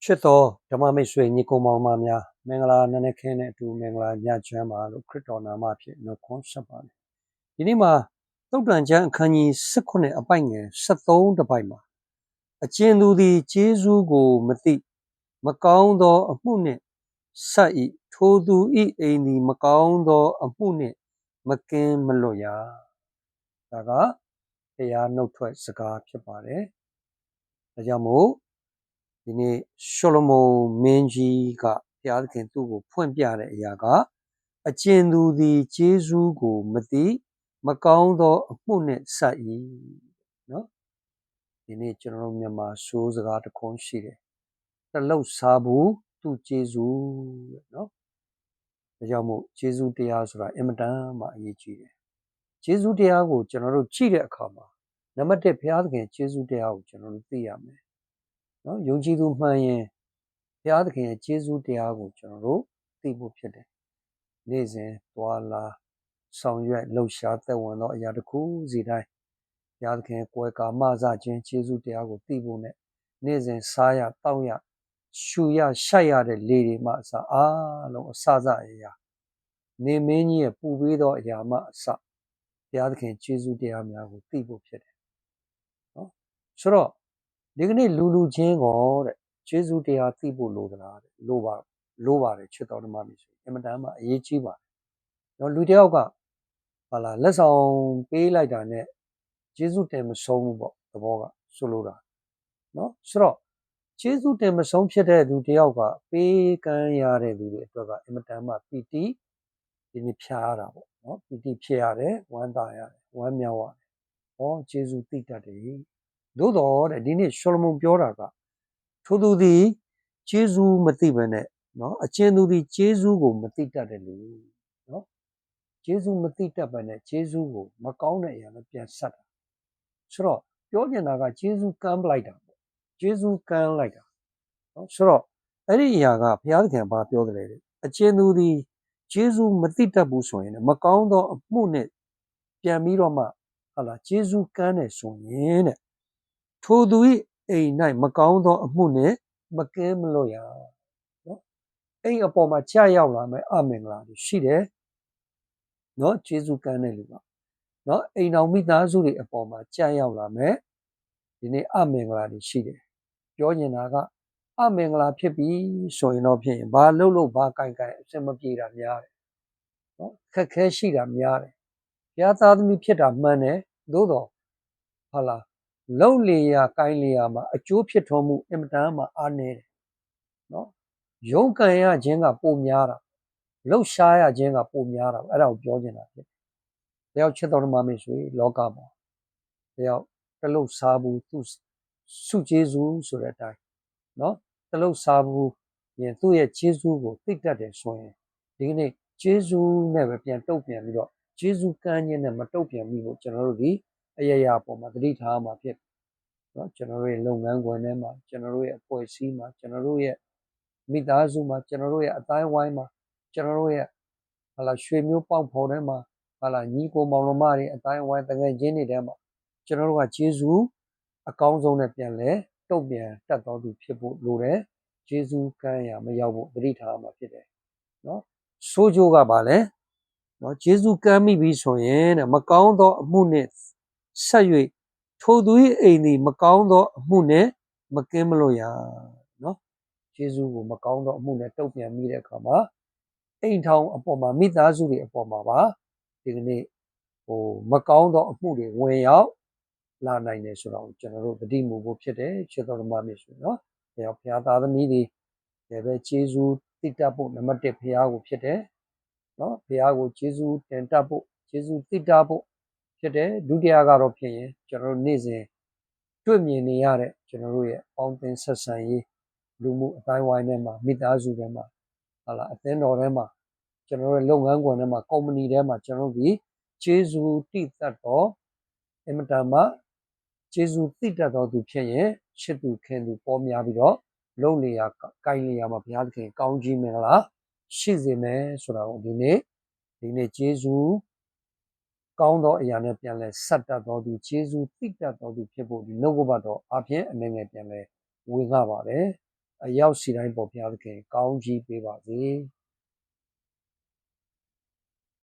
ချစ်တော်ဓမ္မမိတ်ဆွေညီကိုမောင်မများမင်္ဂလာနံနက်ခင်းနဲ့အတူမင်္ဂလာညချမ်းပါလို့ခရစ်တော်နာမဖြင့်နှုတ်ခွန်းဆက်ပါတယ်ဒီနေ့မှာသုတ်တန်ကျမ်းအခန်းကြီး18အပိုင်ငယ်73တပိုက်မှာအကျဉ်သူသည်ကျေးဇူးကိုမသိမကောင်းသောအမှုနှင့်ဆက်၏ထိုသူ၏အိမ်သည်မကောင်းသောအမှုနှင့်မကင်းမလွတ်ရဒါကတရားနှုတ်ထွက်စကားဖြစ်ပါတယ်ဒါကြောင့်မို့ဒီနေ့ရှောလမုန်မင်းကြီးကဘုရားသခင်သူ့ကိုဖွင့်ပြတဲ့အရာကအကျဉ်သူသည်ကျေးဇူးကိုမသိမကောင်းသောအမှုနှင့်ဆက်၏နော်ဒီနေ့ကျွန်တော်တို့မြန်မာဆိုးစကားတစ်ခွန်းရှိတယ်တလုတ်စားဘူးသူ့ကျေးဇူးနော်ဒါကြောင့်မို့ကျေးဇူးတရားဆိုတာအင်မတန်မှအရေးကြီးတယ်ကျေးဇူးတရားကိုကျွန်တော်တို့ကြည့်တဲ့အခါမှာနံပါတ်1ဘုရားသခင်ကျေးဇူးတရားကိုကျွန်တော်တို့သိရမယ်နော်ယုံကြည်သူမှန်ရင်ဘုရားသခင်ရဲ့ကျေးဇူးတရားကိုကျွန်တော်တို့သိဖို့ဖြစ်တယ်နေ့စဉ်သွားလာဆောင်ရွက်လှုပ်ရှားသက်ဝင်သောအရာတစ်ခုစီတိုင်းဘုရားသခင်ကိုယ်ကာမစခြင်းကျေးဇူးတရားကိုသိဖို့နဲ့နေ့စဉ်စားရတောက်ရရှူရရှိုက်ရတဲ့လေတွေမှအစအားလုံးအစအရာနေမင်းကြီးရဲ့ပူပေးသောအရာမှအစဘုရားသခင်ကျေးဇူးတရားများကိုသိဖို့ဖြစ်တယ်နော်ဆိုတော့ဒီကနေ့လူချင်းကိုတဲ့ကျေးဇူးတရားသိဖို့လိုသလားတဲ့လိုပါတယ်ချစ်တော်ဓမ္မမျိုးဆိုအင်မတန်မှအရေးကြီးပါတယ်နော်လူတယောက်ကဟာလာလက်ဆောင်ပေးလိုက်တာနဲ့ကျေးဇူးတင်မဆုံးဘူးပေါ့သဘောကဆိုလိုတာနော်ဆိုတော့ကျေးဇူးတင်မဆုံးဖြစ်တဲ့လူတယောက်ကပေးကမ်းရတဲ့လူတွေအတွက်ကအင်မတန်မှပီတိဒီနေ့ဖြာရတာပေါ့နော်ပီတိဖြစ်ရတယ်ဝမ်းသာရတယ်ဝမ်းမြောက်ရတယ်ဟောကျေးဇူးသိတတ်တယ်သို့တော်တဲ့ဒီနေ့ရှောလမုန်ပြောတာကထိုသူသည်ကျေးဇူးမသိဘဲနဲ့နော်အကျဉ်သူသည်ကျေးဇူးကိုမသိတတ်တယ်လို့နော်ကျေးဇူးမသိတတ်ဘဲနဲ့ကျေးဇူးကိုမကောင်းတဲ့အရာနဲ့ပြန်ဆက်တာဆိုတော့ပြောနေတာကကျေးဇူးကမ်းပလိုက်တာပေါ့ကျေးဇူးကမ်းလိုက်တာနော်ဆိုတော့အဲ့ဒီအရာကဘုရားသခင်ဘာပြောတယ်လဲအကျဉ်သူသည်ကျေးဇူးမသိတတ်ဘူးဆိုရင်မကောင်းသောအမှုနဲ့ပြန်ပြီးတော့မှဟာလာကျေးဇူးကမ်းတယ်ဆိုရင်တဲ့ထိုသူ၏အိမ်၌မကောင်းသောအမှုနဲ့မကင်းမလွတ်ရနော်အိမ်အပေါ်မှာကြာရောက်လာမယ်အမင်္ဂလာတွေရှိတယ်နော်ကျေးဇူးကမ်းတဲ့လူကနော်အိမ်တော်မိသားစုတွေအပေါ်မှာကြာရောက်လာမယ်ဒီနေ့အမင်္ဂလာတွေရှိတယ်ပြောနေတာကအမင်္ဂလာဖြစ်ပြီဆိုရင်တော့ဖြစ်ရင်ဘာလို့ဘာကိုင်အဆင်မပြေတာများတယ်နော်ခက်ခဲရှိတာများတယ်ဘုရားသားသမီးဖြစ်တာမှန်တယ်သို့တော့ဟာလာလုံလေရာကိုင်းလေရာမှာအကျိုးဖြစ်ထွန်းမှုအင်မတန်မှအားနည်းတယ်နော်ရုန်းကန်ရခြင်းကပိုများတာလှုပ်ရှားရခြင်းကပိုများတာအဲ့ဒါကိုပြောနေတာဖြစ်တယောက်ချစ်တော်ဓမ္မမိတ်ဆွေလောကမှာတယောက်တလုတ်စားဘူးသူစုကျေးဇူးဆိုတဲ့အတိုင်းနော်တလုတ်စားဘူးရင်သူ့ရဲ့ကျေးဇူးကိုသိတတ်တယ်ဆိုရင်ဒီကနေ့ကျေးဇူးနဲ့ပဲပြန်တုတ်ပြန်ပြီးတော့ကျေးဇူးကမ်းခြင်းနဲ့မတုတ်ပြန်ပြီးလို့ကျွန်တော်တို့ဒီအရာရာပေါ်မှာသတိထားမှာဖြစ်နော်ကျွန်တော်တို့ရဲ့လုပ်ငန်းခွင်ထဲမှာကျွန်တော်တို့ရဲ့အဖွဲ့အစည်းမှာကျွန်တော်တို့ရဲ့မိသားစုမှာကျွန်တော်တို့ရဲ့အတိုင်းဝိုင်းမှာကျွန်တော်တို့ရဲ့ဟာလာရွှေမျိုးပေါက်ဖော်ထဲမှာဟာလာညီကိုမောင်နှမတွေအတိုင်းဝိုင်းတငယ်ချင်းတွေထဲမှာကျွန်တော်တို့ကကျေးဇူးအကောင်းဆုံးနဲ့ပြန်လဲတုတ်ပြန်တတ်တော်သူဖြစ်ဖို့လိုတယ်ကျေးဇူးကမ်းရာမရောက်ဖို့သတိထားမှာဖြစ်တယ်နော်ဆိုးကျိုးကပါလဲနော်ကျေးဇူးကမ်းမိပြီဆိုရင်တဲ့မကောင်းသောအမှုနဲ့ဆက်၍ထိုသူ၏အိမ်သည်မကောင်းသောအမှုနဲ့မကင်းမလို့ရနော်ကျေးဇူးကိုမကောင်းသောအမှုနဲ့တုတ်ပြန်မိတဲ့အခါမှာအိမ်ထောင်အပေါ်မှာမိသားစုတွေအပေါ်မှာပါဒီကနေ့မကောင်းသောအမှုတွေဝင်ရောက်လာနိုင်တယ်ဆိုတော့ကျွန်တော်တို့သတိမူဖို့ဖြစ်တယ်ချစ်တော်ဓမ္မမျိုးဆိုနော်ဘုရားသားသမီးတွေလည်းပဲကျေးဇူးသိတတ်ဖို့နံပါတ်1ဘုရားကိုဖြစ်တယ်နော်ဘုရားကိုကျေးဇူးတင်တတ်ဖို့ကျေးဇူးသိတတ်ဖို့ဖြစ်တယ်ဒုတိယကတော့ဖြစ်ရင်ကျွန်တော်တို့နေ့စဉ်တွေ့မြင်နေရတဲ့ကျွန်တော်တို့ရဲ့ပေါင်းသင်းဆက်ဆံရေးလူမှုအတိုင်းဝိုင်းထဲမှာမိသားစုထဲမှာဟာလာအသင်းတော်ထဲမှာကျွန်တော်တို့လုပ်ငန်းခွင်ထဲမှာကုမ္ပဏီထဲမှာကျွန်တော်တို့ဒီကျေးဇူးသိတတ်တော့အင်မတန်မှကျေးဇူးသိတတ်တော်သူဖြစ်ရင်ချစ်သူခင်သူပေါ်များပြီးတော့လုံလေရာကိုင်းလေရာမှာဘုရားသခင်ကောင်းကြီးမင်္ဂလာရှိစေမယ်ဆိုတာကိုဒီနေ့ကျေးဇူးကောင်းသောအရာနဲ့ပြန်လဲဆက်တတ်တော်သူကျေးဇူးသိတတ်တော်သူဖြစ်ဖို့ဒီနှုတ်ကပတ်တော်အပြင်အနေနဲ့ပြန်လဲဝေငှပါတယ် အရောက်စီတိုင်းပေါ်ဘုရားသခင်ကောင်းကြီးပေးပါစေ